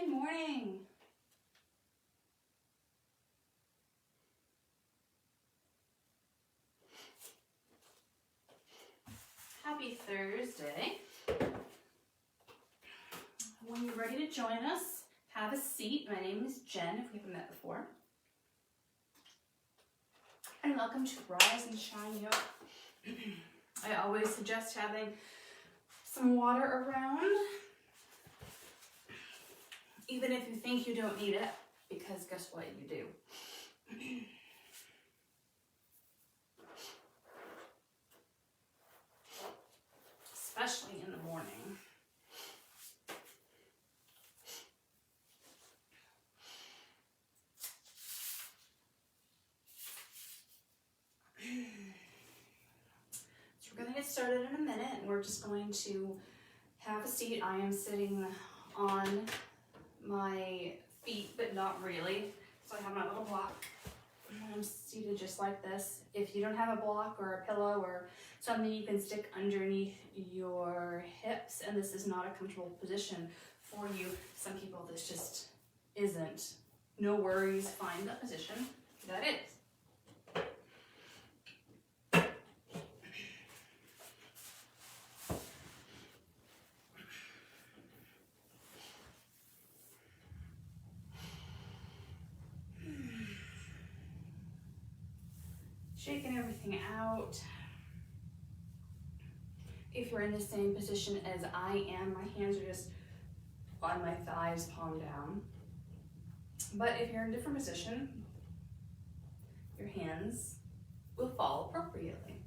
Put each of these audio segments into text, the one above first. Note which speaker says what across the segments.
Speaker 1: Good morning. Happy Thursday. When you're ready to join us, have a seat. My name is Jen, if we haven't met before. And welcome to Rise and Shine Yoga. I always suggest having some water around, even if you think you don't need it, because guess what, you do. Especially in the morning. So we're going to get started in a minute, and we're just going to have a seat. I am sitting on my feet, but not really. So I have my little block. I'm seated just like this. If you don't have a block or a pillow or something you can stick underneath your hips, and this is not a comfortable position for you, some people this just isn't. No worries, find the position that is. Shaking everything out. If you're in the same position as I am, my hands are just on my thighs, palm down. But if you're in a different position, your hands will fall appropriately.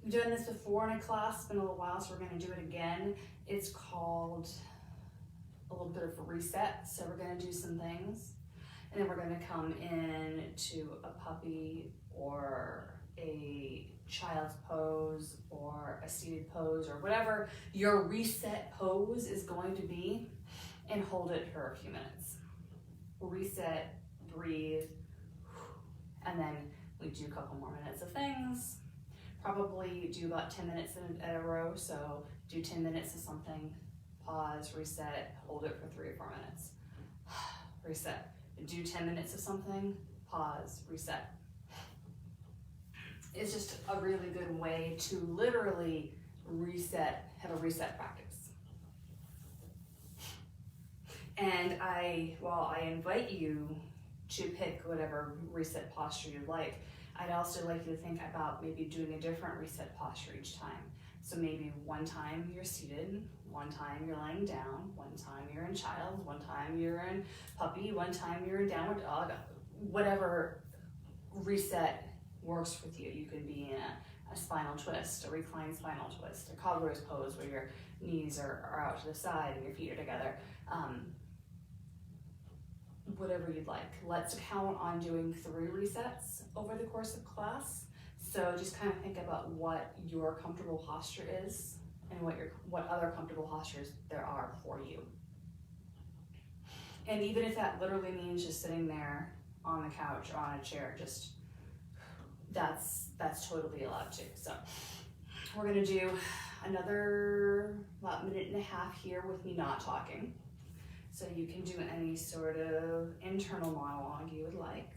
Speaker 1: We've done this before in a class, it's been a little while, so we're going to do it again. It's called a little bit of a reset. So we're going to do some things, and then we're going to come in to a puppy or a child's pose or a seated pose or whatever your reset pose is going to be, and hold it for a few minutes. Reset, breathe, and then we do a couple more minutes of things. Probably do about 10 minutes in a row, so do 10 minutes of something, pause, reset, hold it for 3 or 4 minutes. Reset. Do 10 minutes of something, pause, reset. It's just a really good way to literally reset, have a reset practice. And I invite you to pick whatever reset posture you like, I'd also like you to think about maybe doing a different reset posture each time. So maybe one time you're seated, one time you're laying down, one time you're in child, one time you're in puppy, one time you're in downward dog. Whatever reset works with you. You could be in a spinal twist, a reclined spinal twist, a cobbler's pose where your knees are out to the side and your feet are together. Whatever you'd like. Let's count on doing 3 resets over the course of class. So just kind of think about what your comfortable posture is and what other comfortable postures there are for you. And even if that literally means just sitting there on the couch or on a chair, just that's totally allowed too. So we're gonna do another about 1.5 minutes here with me not talking. So you can do any sort of internal monologue you would like.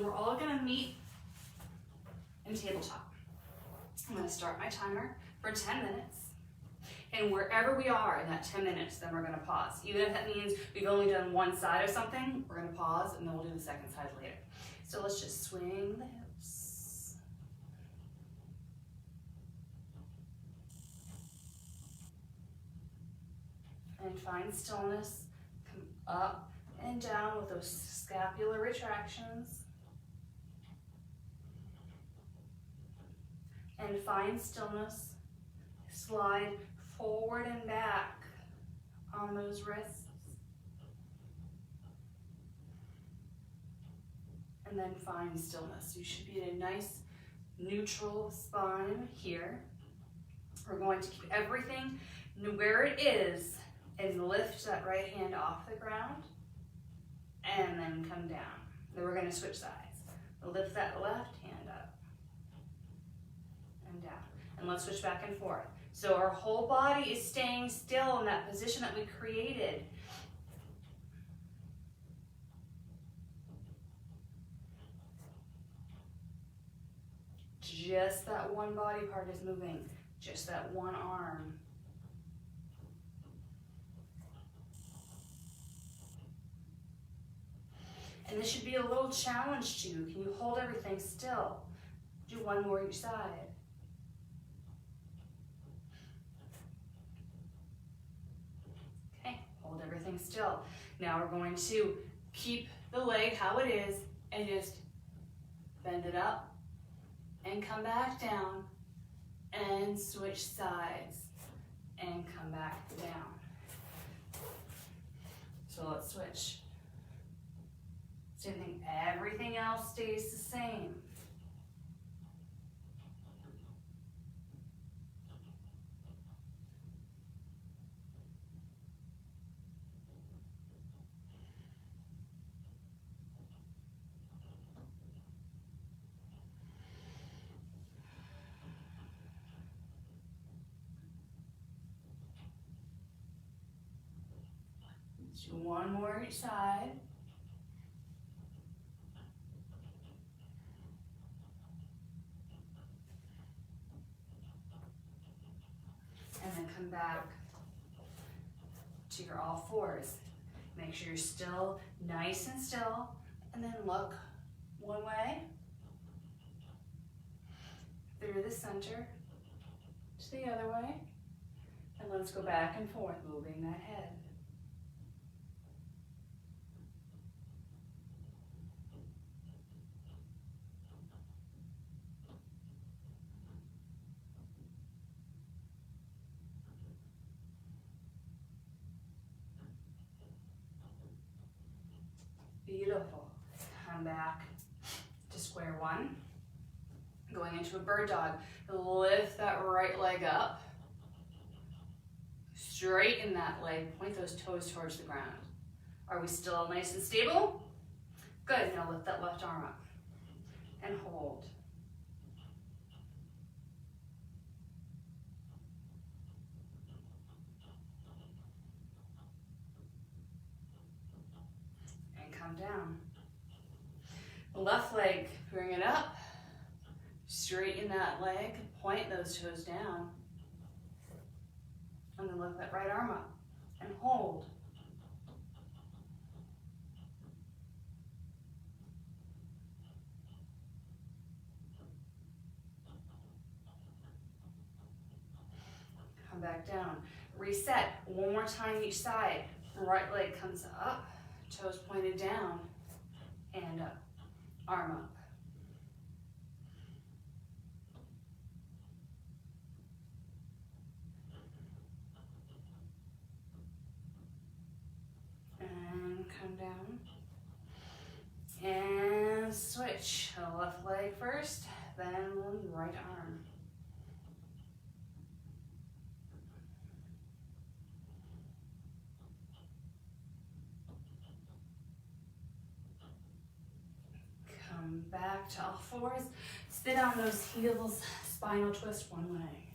Speaker 1: we're all gonna meet in tabletop. I'm gonna start my timer for 10 minutes. And wherever we are in that 10 minutes, then we're gonna pause. Even if that means we've only done one side of something, we're gonna pause and then we'll do the second side later. So let's just swing the hips. And find stillness. Come up and down with those scapular retractions. And find stillness. Slide forward and back on those wrists. And then find stillness. You should be in a nice neutral spine here. We're going to keep everything where it is and lift that right hand off the ground and then come down. Then we're going to switch sides. Lift that left hand up and down. And let's switch back and forth. So our whole body is staying still in that position that we created. Just that one body part is moving, just that one arm. And this should be a little challenge to you. Can you hold everything still? Do one more each side. Okay, hold everything still. Now we're going to keep the leg how it is and just bend it up and come back down and switch sides and come back down. So let's switch. Same thing, everything else stays the same. Let's do one more each side. And then come back to your all fours. Make sure you're still nice and still, and then look one way, through the center, to the other way, and let's go back and forth, moving that head. Beautiful. Come back to square one. Going into a bird dog. Lift that right leg up. Straighten that leg. Point those toes towards the ground. Are we still nice and stable? Good. Now lift that left arm up and hold. Come down. Left leg, bring it up. Straighten that leg, point those toes down. And then lift that right arm up and hold. Come back down. Reset. One more time each side. Right leg comes up. Toes pointed down and up, arm up. And come down. And switch. Left leg first, then right arm. Come back to all fours. Sit on those heels, spinal twist one way.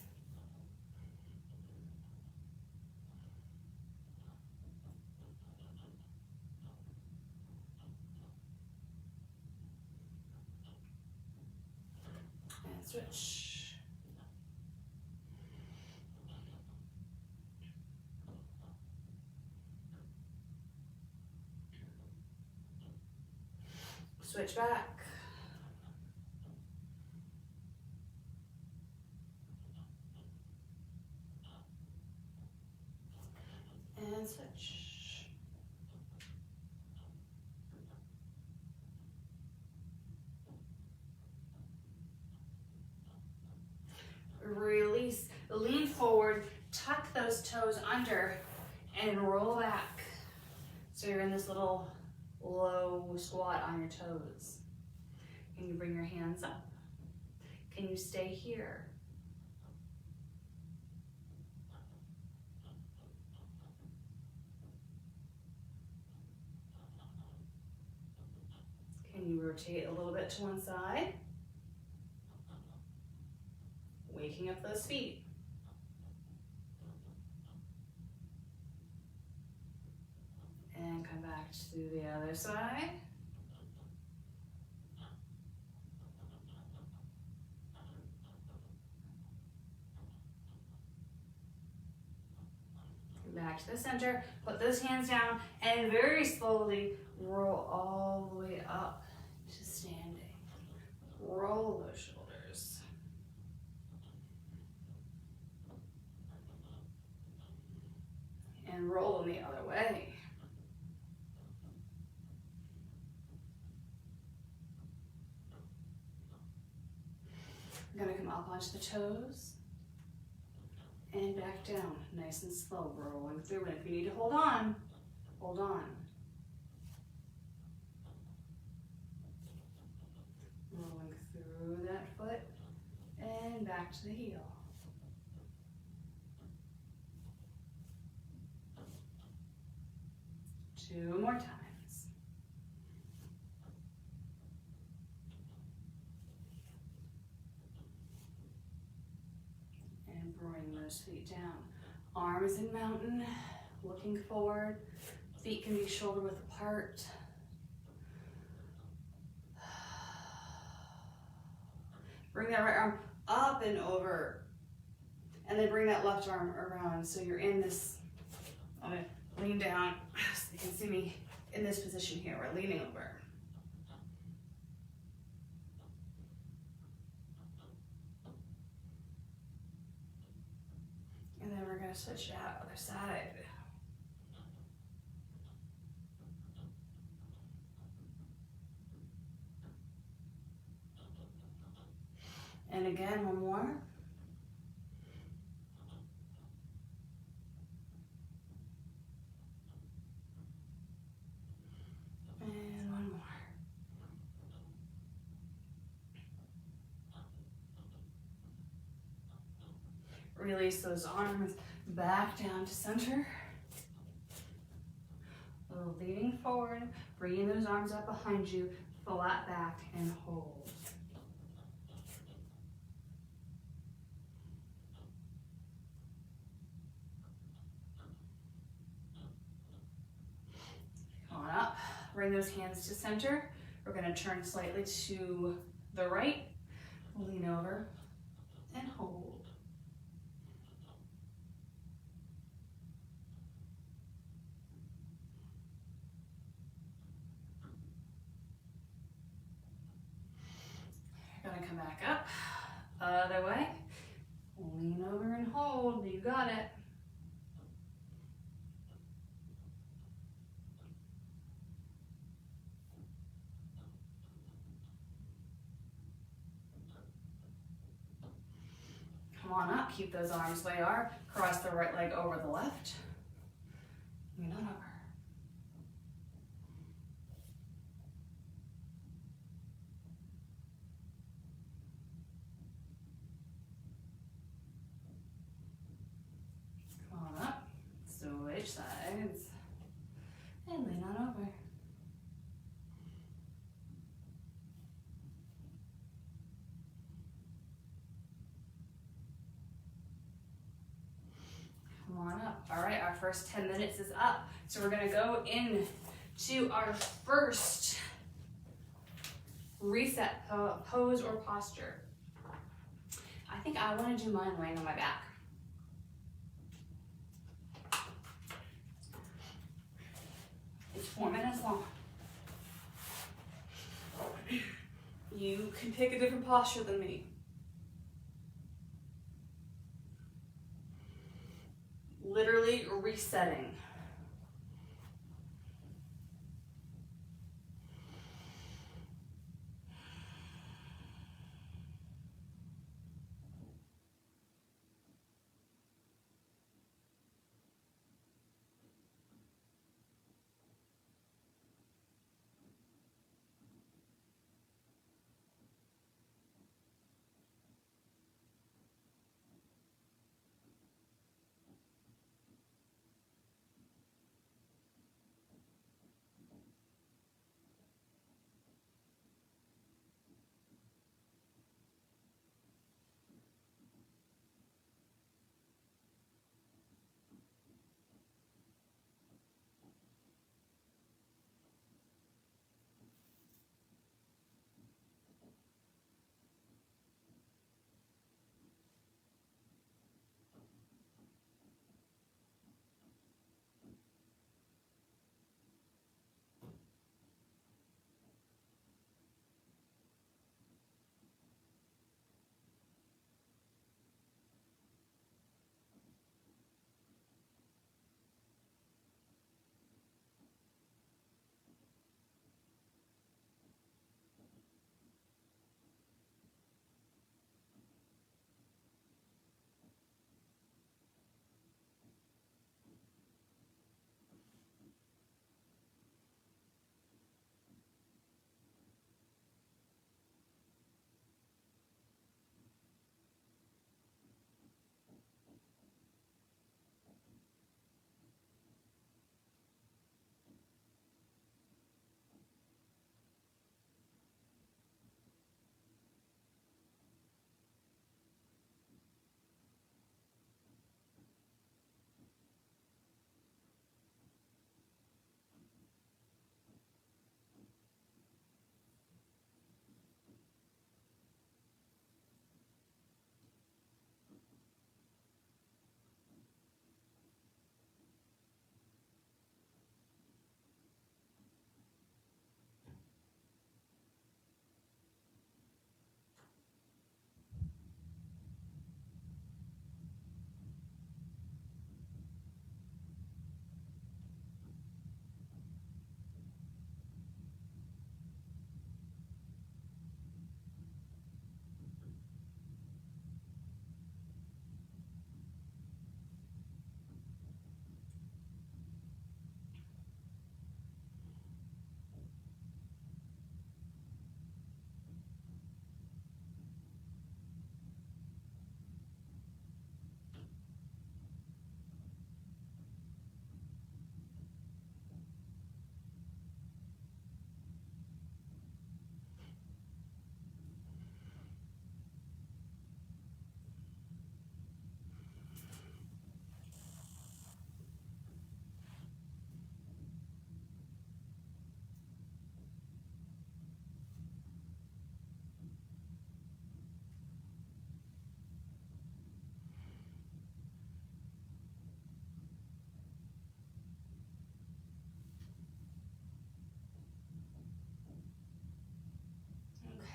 Speaker 1: switch back. And switch. Release, lean forward, tuck those toes under, and roll back. So you're in this little low squat on your toes. Can you bring your hands up? Can you stay here? Can you rotate a little bit to one side? Waking up those feet. And come back to the other side. Back to the center, put those hands down, and very slowly roll all the way up to standing. Roll those shoulders. And roll them the other way. I'm gonna come up onto the toes. And back down, nice and slow, rolling through. And if you need to hold on, hold on. Rolling through that foot and back to the heel. Two more times. Bring those feet down. Arms in mountain, looking forward. Feet can be shoulder width apart. Bring that right arm up and over. And then bring that left arm around. So you're in this, I'm gonna lean down so you can see me in this position here. We're leaning over. And then we're going to switch out other side. And again, one more. And one more. Release those arms back down to center. Leaning forward, bringing those arms up behind you, flat back and hold. Come on up, bring those hands to center. We're going to turn slightly to the right, lean over and hold. Gonna come back up, other way, lean over and hold, you got it. Come on up, keep those arms the way they are, cross the right leg over the left, lean on over. Switch sides and lean on over. Come on up. All right, our first 10 minutes is up. So we're gonna go into our first reset pose or posture. I think I wanna do mine laying on my back. It's 4 minutes long. You can pick a different posture than me. Literally resetting.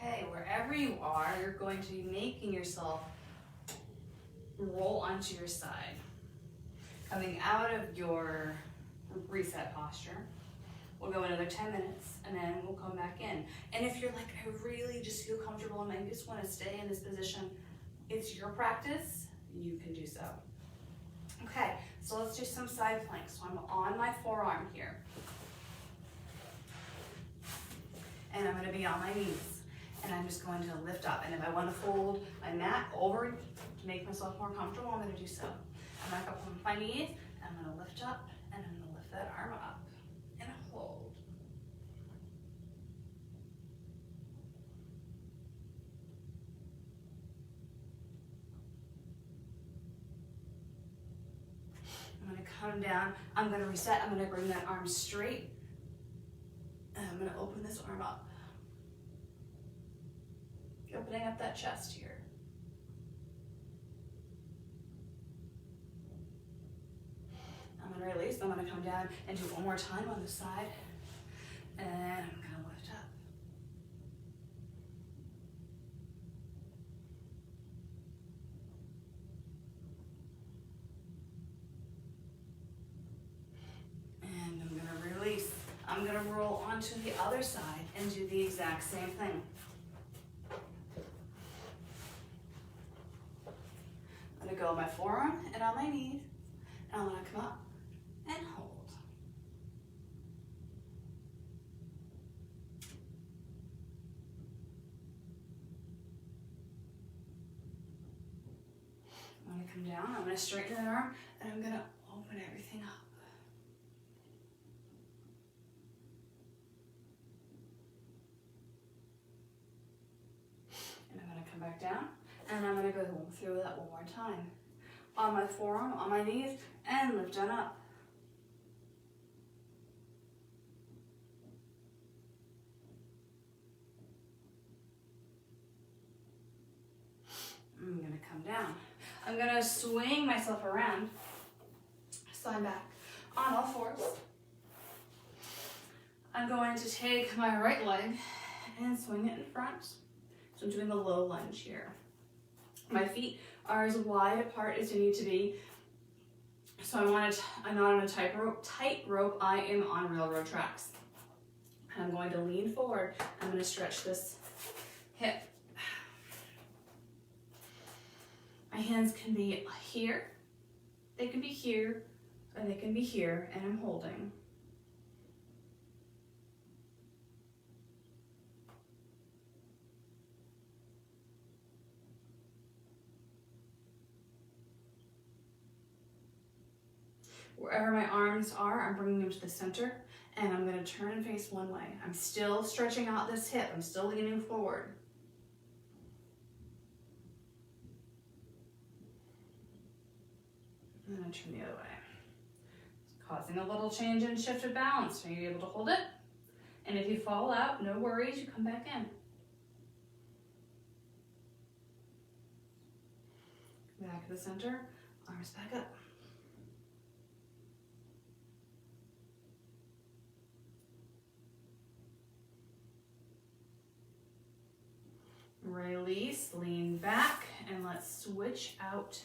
Speaker 1: Okay, wherever you are, you're going to be making yourself roll onto your side. Coming out of your reset posture. We'll go another 10 minutes and then we'll come back in. And if you're like, I really just feel comfortable and I just want to stay in this position, it's your practice, you can do so. Okay, so let's do some side planks. So I'm on my forearm here. And I'm going to be on my knees. And I'm just going to lift up. And if I want to fold my mat over to make myself more comfortable, I'm going to do so. I'm back up on my knees, and I'm going to lift up, and I'm going to lift that arm up, and hold. I'm going to come down. I'm going to reset. I'm going to bring that arm straight, and I'm going to open this arm up. Opening up that chest here. I'm going to release. I'm going to come down and do one more time on this side. And I'm going to lift up. to the other side and do the exact same thing. I'm gonna go on my forearm and on my knees, and I'm gonna come up and hold. I'm gonna come down, I'm gonna straighten that arm, and I'm gonna open everything up. And I'm gonna come back down, and I'm gonna go through that one more time. On my forearm, on my knees, and lift on up. I'm gonna come down. I'm gonna swing myself around, slide back on all fours. I'm going to take my right leg and swing it in front. So I'm doing a low lunge here. My feet are as wide apart as they need to be. So I'm not on a tight rope, I am on railroad tracks. I'm going to lean forward. I'm going to stretch this hip. My hands can be here, they can be here, or they can be here, and I'm holding. Wherever my arms are, I'm bringing them to the center, and I'm going to turn and face one way. I'm still stretching out this hip. I'm still leaning forward. And then I turn the other way. It's causing a little change in shift of balance. Are you able to hold it? And if you fall out, no worries, you come back in. Back to the center, arms back up. Release, lean back, and let's switch out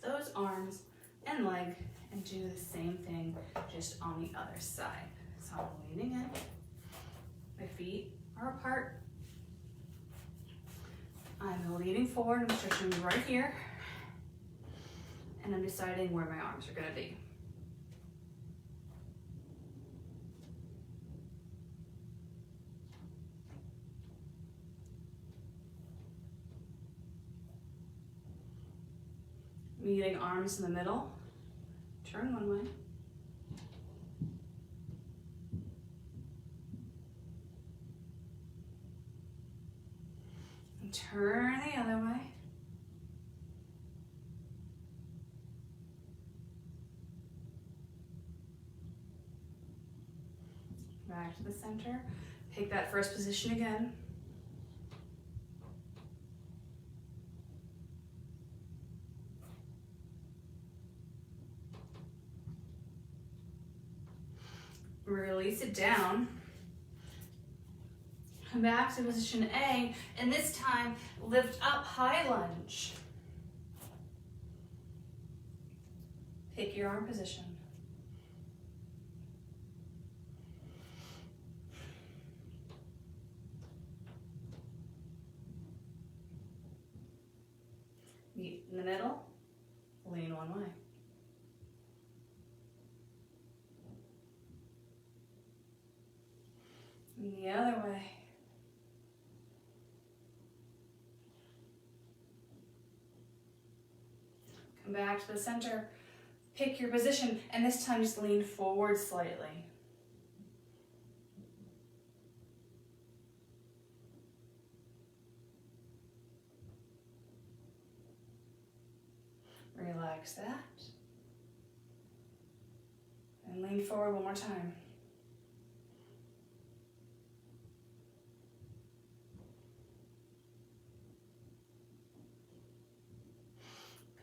Speaker 1: those arms and leg and do the same thing just on the other side. So I'm leaning in, my feet are apart. I'm leaning forward, I'm stretching right here, and I'm deciding where my arms are gonna be. Meeting arms in the middle, turn one way. And turn the other way. Back to the center. Take that first position again. Release it down. Come back to position A, and this time lift up, high lunge. Pick your arm position. Meet in the middle, lean one way. The other way. Come back to the center. Pick your position, and this time just lean forward slightly. Relax that. And lean forward one more time.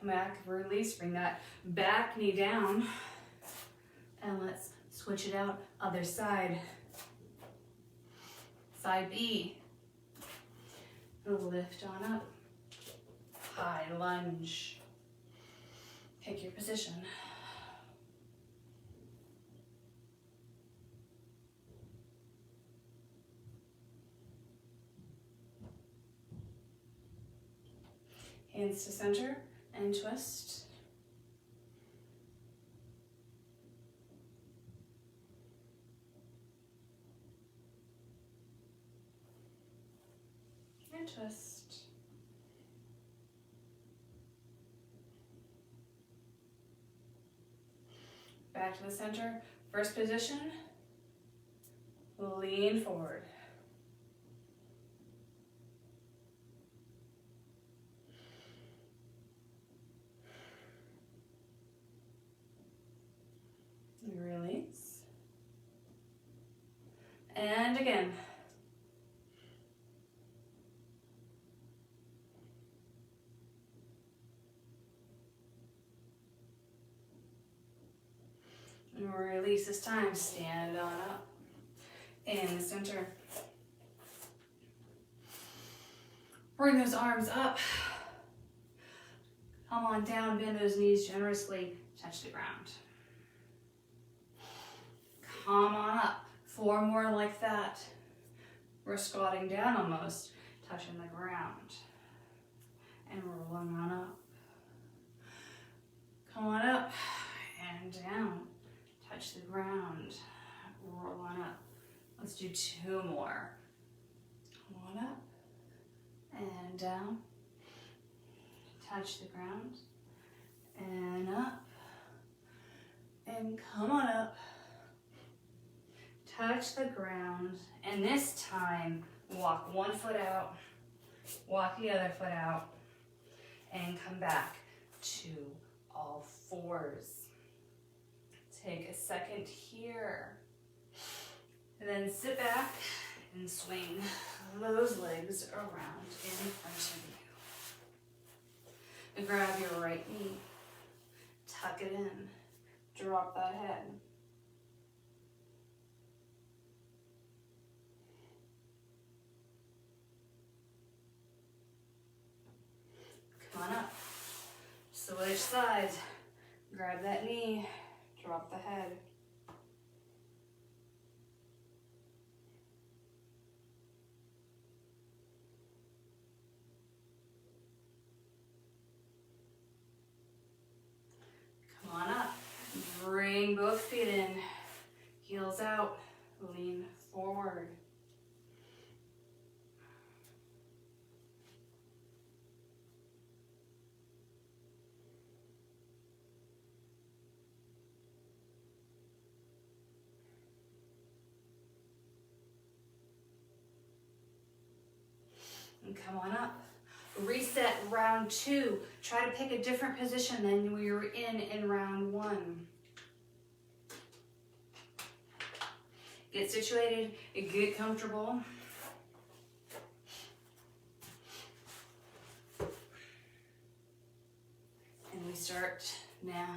Speaker 1: Come back, release, bring that back knee down, and let's switch it out, other side. Side B. Lift on up, high lunge. Pick your position. Hands to center and twist. And twist. Back to the center. First position, lean forward. Release. And again. Release this time. Stand on up. In the center. Bring those arms up. Come on down. Bend those knees generously. Touch the ground. Come on up. 4 more like that. We're squatting down almost. Touching the ground. And rolling on up. Come on up and down. Touch the ground. Roll on up. Let's do 2 more. Come on up and down. Touch the ground. And up. And come on up. Touch the ground. And this time, walk 1 foot out. Walk the other foot out. And come back to all 4s. Take a second here. And then sit back and swing those legs around in front of you. And grab your right knee. Tuck it in. Drop that head. Come on up. Switch sides. Grab that knee. Drop the head. Come on up. Bring both feet in. Heels out. Lean forward. And come on up. Reset round 2. Try to pick a different position than we were in round 1. Get situated, get comfortable. And we start now.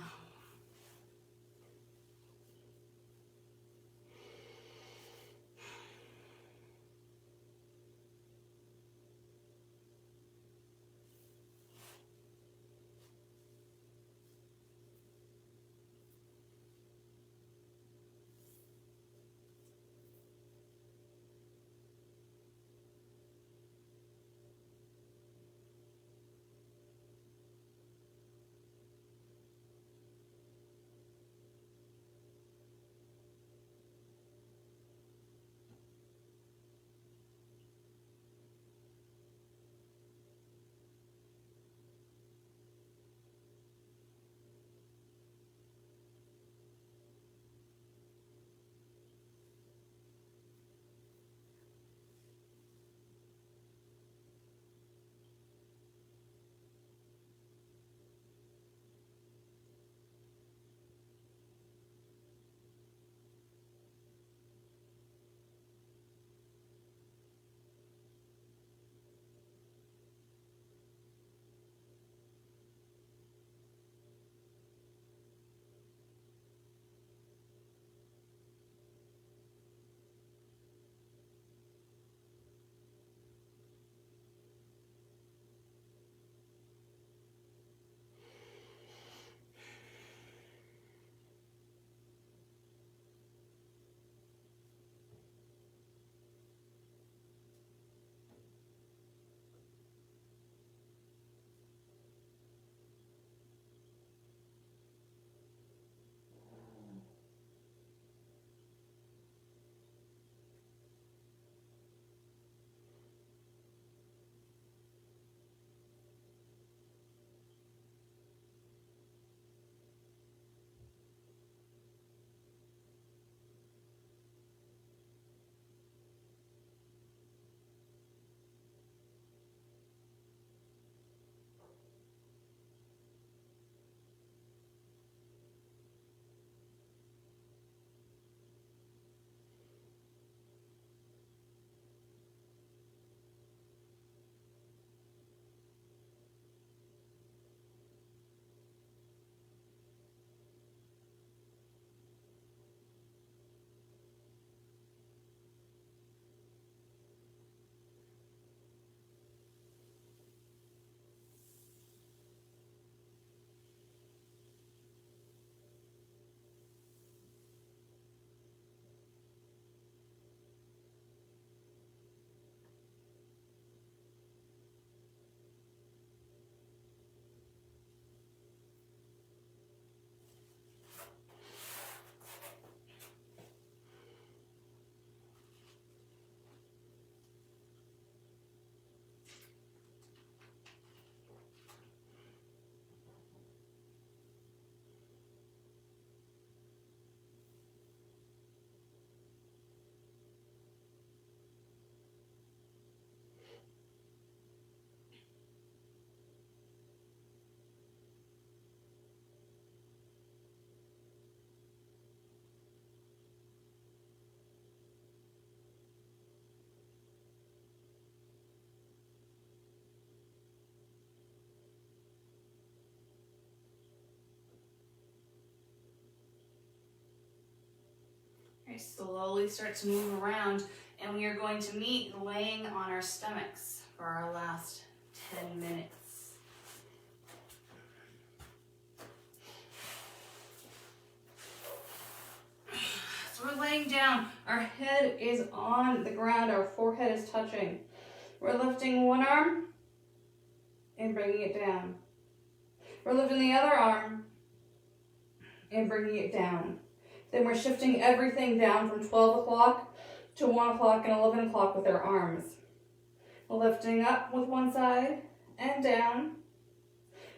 Speaker 1: slowly start to move around, and we are going to meet laying on our stomachs for our last 10 minutes. So we're laying down, our head is on the ground, our forehead is touching. We're lifting one arm and bringing it down. We're lifting the other arm and bringing it down. Then we're shifting everything down from 12 o'clock to 1 o'clock and 11 o'clock with our arms. Lifting up with one side and down.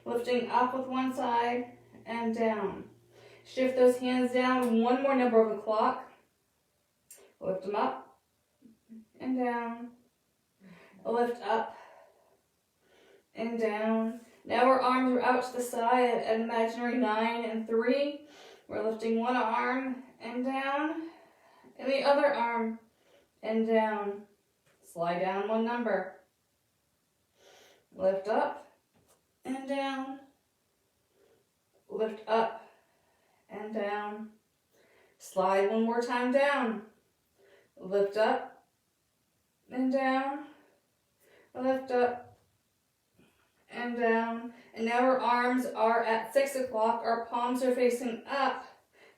Speaker 1: Lifting up with one side and down. Shift those hands down one more number of the clock. Lift them up and down. Lift up and down. Now our arms are out to the side at imaginary 9 and 3. We're lifting one arm and down, and the other arm and down. Slide down one number. Lift up and down. Lift up and down. Slide one more time down. Lift up and down. Lift up and down. And now our arms are at 6 o'clock. Our palms are facing up.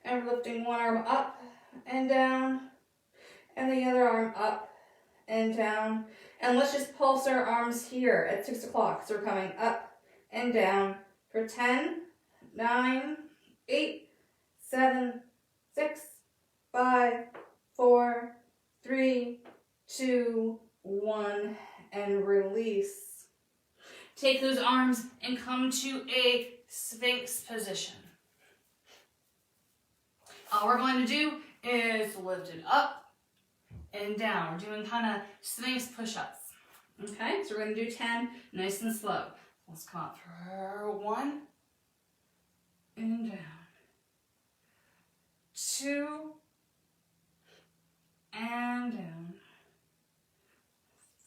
Speaker 1: And we're lifting one arm up and down. And the other arm up and down. And let's just pulse our arms here at 6 o'clock. So we're coming up and down for 10, 9, 8, 7, 6, 5, 4, 3, 2, 1, and release. Take those arms and come to a Sphinx position. All we're going to do is lift it up and down. We're doing kind of Sphinx push-ups. Okay, so we're going to do 10 nice and slow. Let's come up for 1 and down. 2 and down.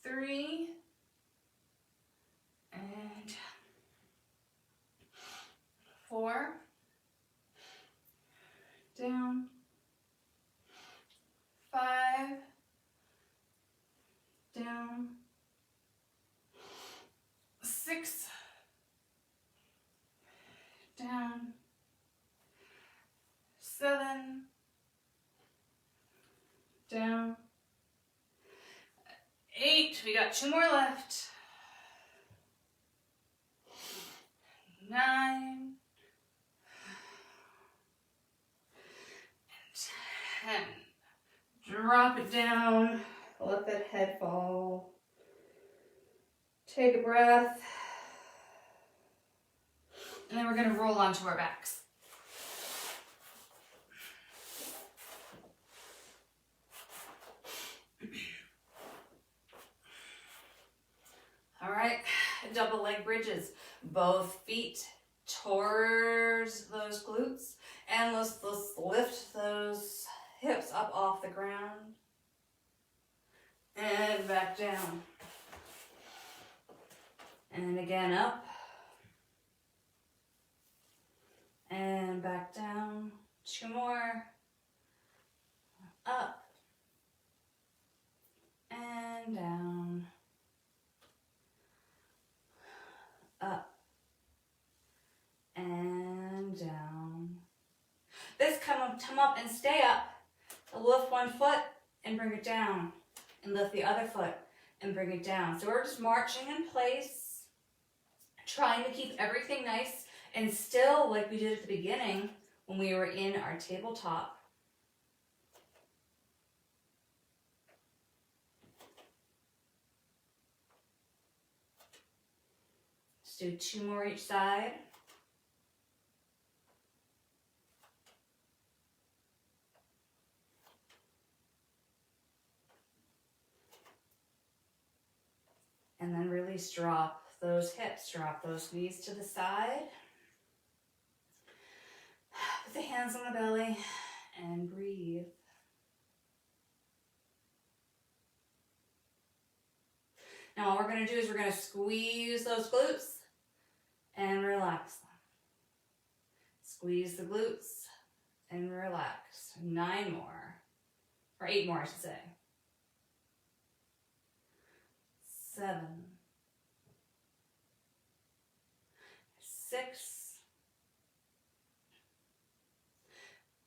Speaker 1: 3 and down. 4 down. 5 down. 6 down. 7 down. 8, we got 2 more left. 9 and 10. Drop it down. Let that head fall. Take a breath. And then we're going to roll onto our backs. All right, double leg bridges. Both feet towards those glutes. And let's lift those hips up off the ground. And back down. And again up. And back down. 2 more. Up. And down. Up. And down. This come up and stay up. Lift one foot and bring it down. And lift the other foot and bring it down. So we're just marching in place, trying to keep everything nice and still like we did at the beginning when we were in our tabletop. Let's do 2 more each side. And then release, drop those hips, drop those knees to the side. Put the hands on the belly and breathe. Now all we're going to do is we're going to squeeze those glutes and relax them. Squeeze the glutes and relax. 9 more. Or 8 more, I should say. 7, 6,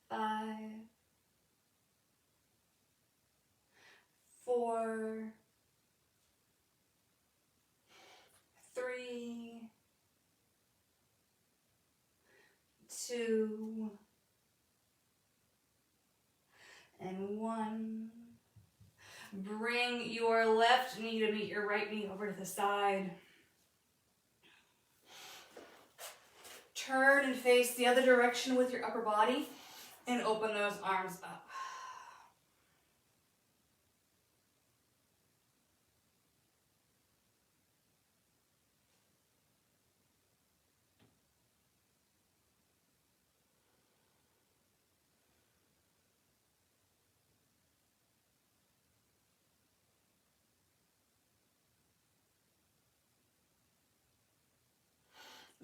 Speaker 1: 5, 4, 3, 2, and 1. Bring your left knee to meet your right knee over to the side. Turn and face the other direction with your upper body and open those arms up.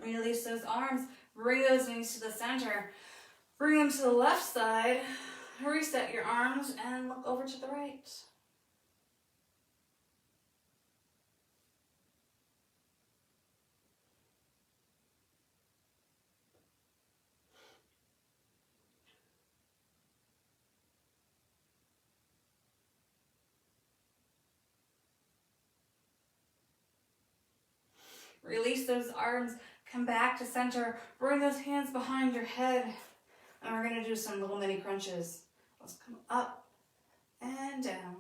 Speaker 1: Release those arms. Bring those knees to the center. Bring them to the left side. Reset your arms and look over to the right. Release those arms. Come back to center. Bring those hands behind your head. And we're going to do some little mini crunches. Let's come up and down.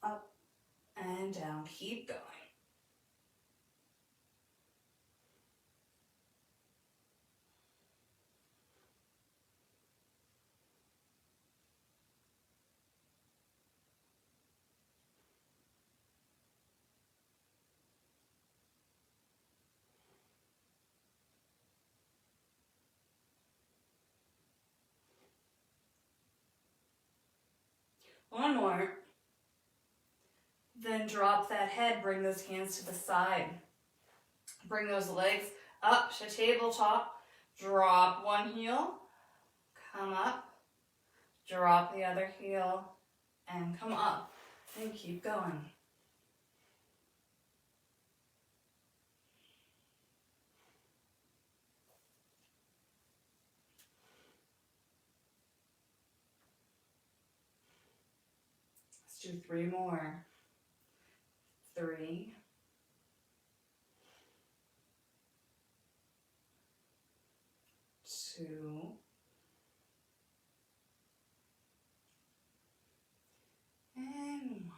Speaker 1: Up and down. Keep going. One more. Then drop that head. Bring those hands to the side. Bring those legs up to tabletop. Drop one heel. Come up. Drop the other heel. And come up. And keep going. Let's do 3 more. 3, 2, and 1.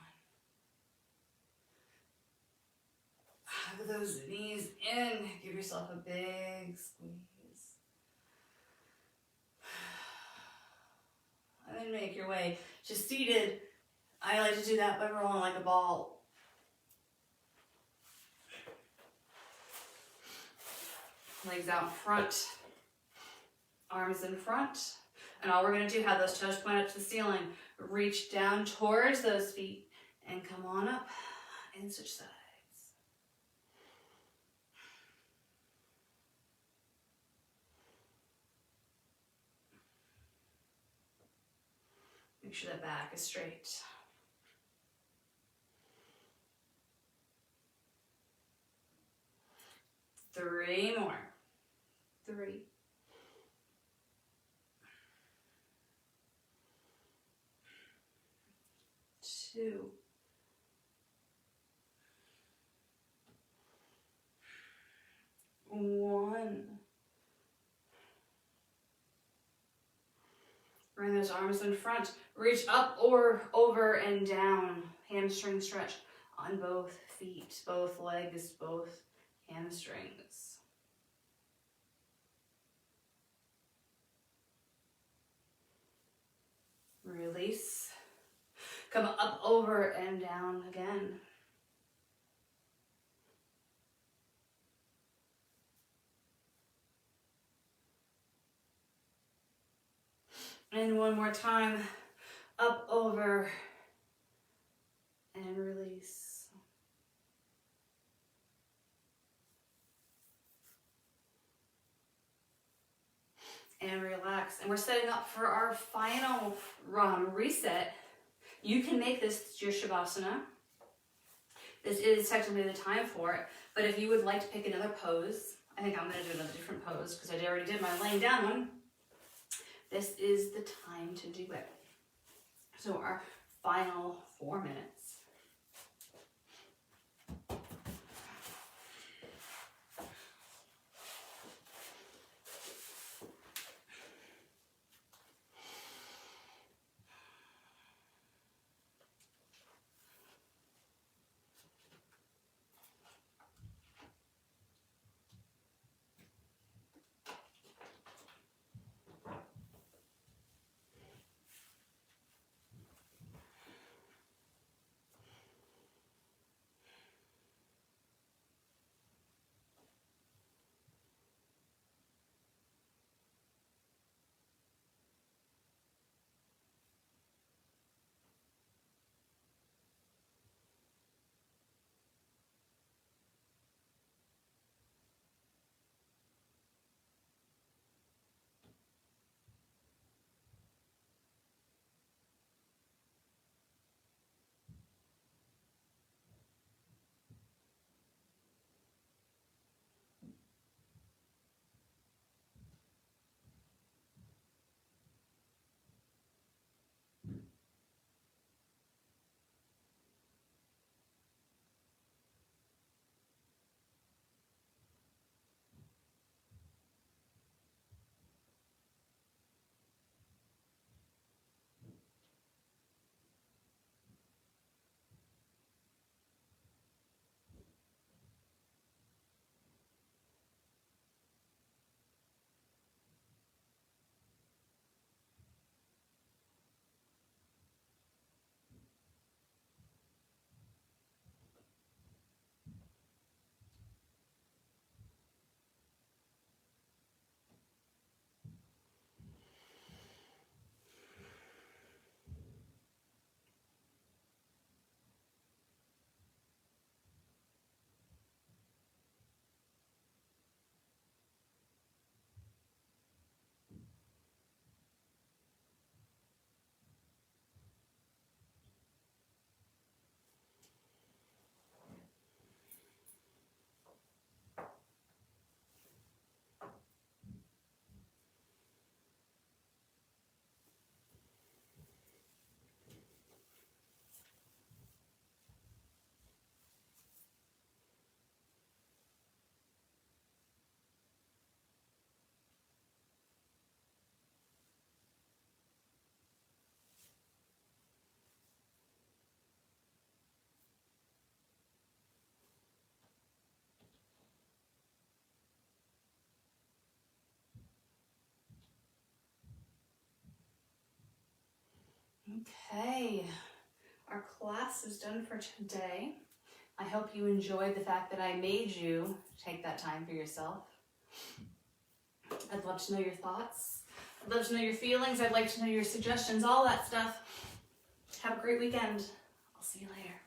Speaker 1: Hug those knees in. Give yourself a big squeeze. And then make your way to seated. I like to do that by rolling like a ball. Legs out front, arms in front. And all we're going to do, have those toes point up to the ceiling. Reach down towards those feet and come on up and switch sides. Make sure that back is straight. 3 more. 3, 2, 1. Bring those arms in front. Reach up or over and down. Hamstring stretch on both feet, both legs, both hamstrings. Release. Come up, over, and down again. And one more time. Up, over, and release. And relax. relax. And we're setting up for our final reset. You can make this your Shavasana. This is technically the time for it. But if you would like to pick another pose, I think I'm going to do another different pose because I already did my laying down one. This is the time to do it. So our final 4 minutes. Okay, our class is done for today. I hope you enjoyed the fact that I made you take that time for yourself. I'd love to know your thoughts. I'd love to know your feelings. I'd like to know your suggestions, all that stuff. Have a great weekend. I'll see you later.